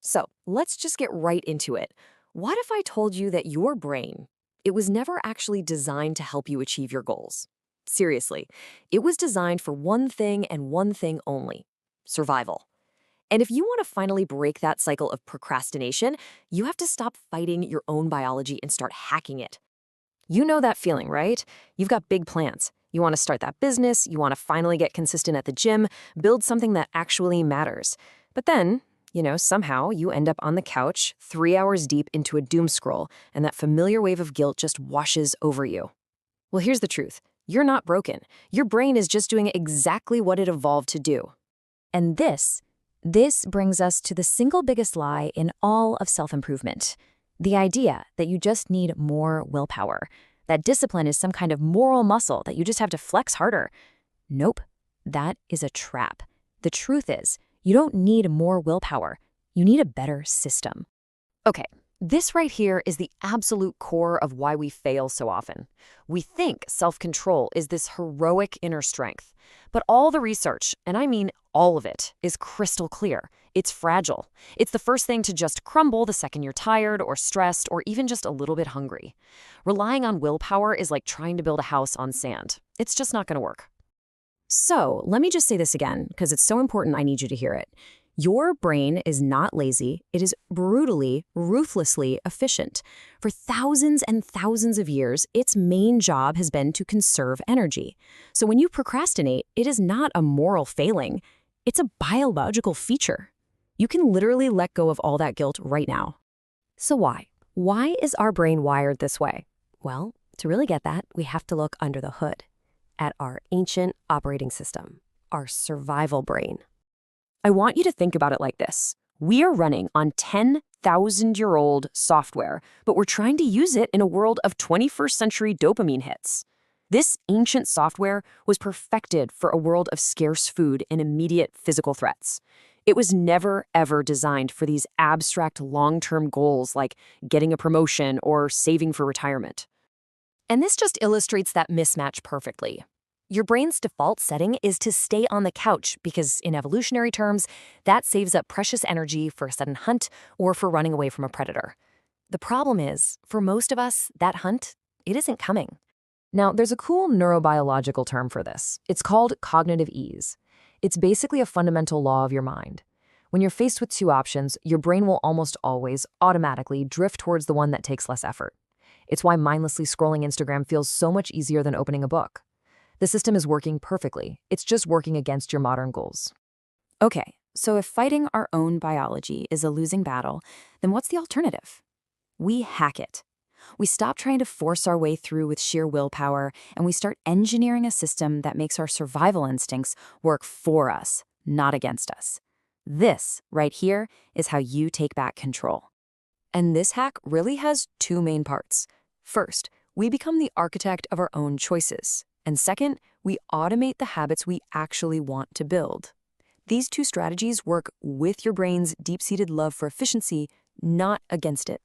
So let's just get right into it. What if I told you that your brain, it was never actually designed to help you achieve your goals? Seriously, it was designed for one thing and one thing only: survival. And if you want to finally break that cycle of procrastination, you have to stop fighting your own biology and start hacking it. You know that feeling, right? You've got big plans. You want to start that business, you want to finally get consistent at the gym, build something that actually matters. But then, somehow you end up on the couch 3 hours deep into a doom scroll, and that familiar wave of guilt just washes over you. Well, here's the truth. You're not broken. Your brain is just doing exactly what it evolved to do. And this brings us to the single biggest lie in all of self-improvement. The idea that you just need more willpower, that discipline is some kind of moral muscle that you just have to flex harder. Nope, that is a trap. The truth is, you don't need more willpower. You need a better system. Okay, this right here is the absolute core of why we fail so often. We think self-control is this heroic inner strength. But all the research, and I mean all of it, is crystal clear. It's fragile. It's the first thing to just crumble the second you're tired or stressed or even just a little bit hungry. Relying on willpower is like trying to build a house on sand. It's just not going to work. So let me just say this again, because it's so important I need you to hear it. Your brain is not lazy. It is brutally, ruthlessly efficient. For thousands and thousands of years, its main job has been to conserve energy. So when you procrastinate, it is not a moral failing. It's a biological feature. You can literally let go of all that guilt right now. So why? Why is our brain wired this way? Well, to really get that, we have to look under the hood at our ancient operating system, our survival brain. I want you to think about it like this. We are running on 10,000-year-old software, but we're trying to use it in a world of 21st century dopamine hits. This ancient software was perfected for a world of scarce food and immediate physical threats. It was never, ever designed for these abstract long-term goals like getting a promotion or saving for retirement. And this just illustrates that mismatch perfectly. Your brain's default setting is to stay on the couch because, in evolutionary terms, that saves up precious energy for a sudden hunt or for running away from a predator. The problem is, for most of us, that hunt, it isn't coming. Now, there's a cool neurobiological term for this. It's called cognitive ease. It's basically a fundamental law of your mind. When you're faced with two options, your brain will almost always automatically drift towards the one that takes less effort. It's why mindlessly scrolling Instagram feels so much easier than opening a book. The system is working perfectly. It's just working against your modern goals. Okay, so if fighting our own biology is a losing battle, then what's the alternative? We hack it. We stop trying to force our way through with sheer willpower, and we start engineering a system that makes our survival instincts work for us, not against us. This, right here, is how you take back control. And this hack really has two main parts. First, we become the architect of our own choices. And second, we automate the habits we actually want to build. These two strategies work with your brain's deep-seated love for efficiency, not against it.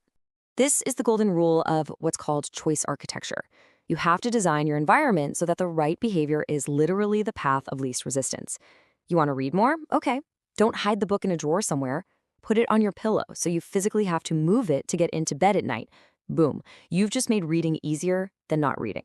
This is the golden rule of what's called choice architecture. You have to design your environment so that the right behavior is literally the path of least resistance. You want to read more? Okay. Don't hide the book in a drawer somewhere. Put it on your pillow so you physically have to move it to get into bed at night. Boom. You've just made reading easier than not reading.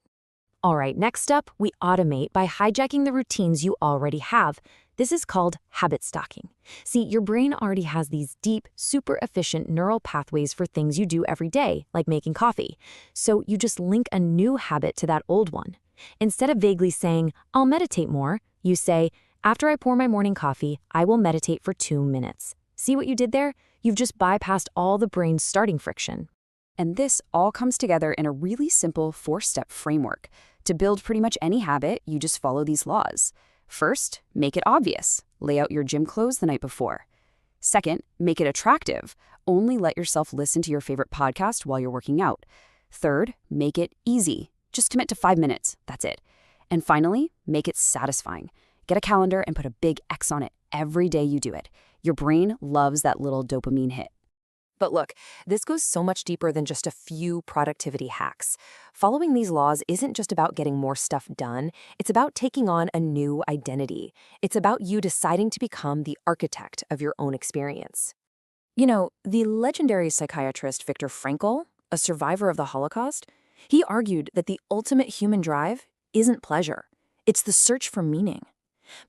All right, next up, we automate by hijacking the routines you already have. This is called habit stacking. See, your brain already has these deep, super efficient neural pathways for things you do every day, like making coffee. So you just link a new habit to that old one. Instead of vaguely saying, I'll meditate more, you say, after I pour my morning coffee, I will meditate for 2 minutes. See what you did there? You've just bypassed all the brain's starting friction. And this all comes together in a really simple 4-step framework. To build pretty much any habit, you just follow these laws. First, make it obvious. Lay out your gym clothes the night before. Second, make it attractive. Only let yourself listen to your favorite podcast while you're working out. Third, make it easy. Just commit to 5 minutes. That's it. And finally, make it satisfying. Get a calendar and put a big X on it every day you do it. Your brain loves that little dopamine hit. But look, this goes so much deeper than just a few productivity hacks. Following these laws isn't just about getting more stuff done. It's about taking on a new identity. It's about you deciding to become the architect of your own experience. You know, the legendary psychiatrist Viktor Frankl, a survivor of the Holocaust, he argued that the ultimate human drive isn't pleasure. It's the search for meaning.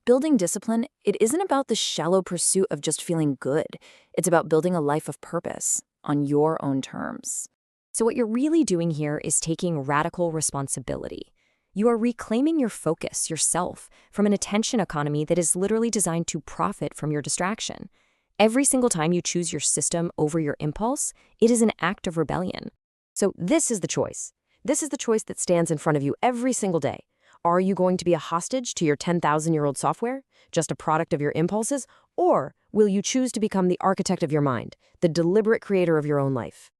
Building discipline, it isn't about the shallow pursuit of just feeling good. It's about building a life of purpose on your own terms. So what you're really doing here is taking radical responsibility. You are reclaiming your focus, yourself, from an attention economy that is literally designed to profit from your distraction. Every single time you choose your system over your impulse, it is an act of rebellion. So this is the choice. This is the choice that stands in front of you every single day. Are you going to be a hostage to your 10,000-year-old software, just a product of your impulses, or will you choose to become the architect of your mind, the deliberate creator of your own life?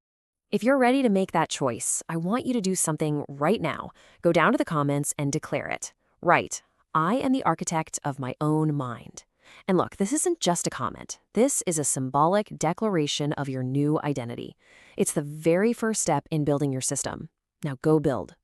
If you're ready to make that choice, I want you to do something right now. Go down to the comments and declare it. Right, I am the architect of my own mind. And look, this isn't just a comment. This is a symbolic declaration of your new identity. It's the very first step in building your system. Now go build.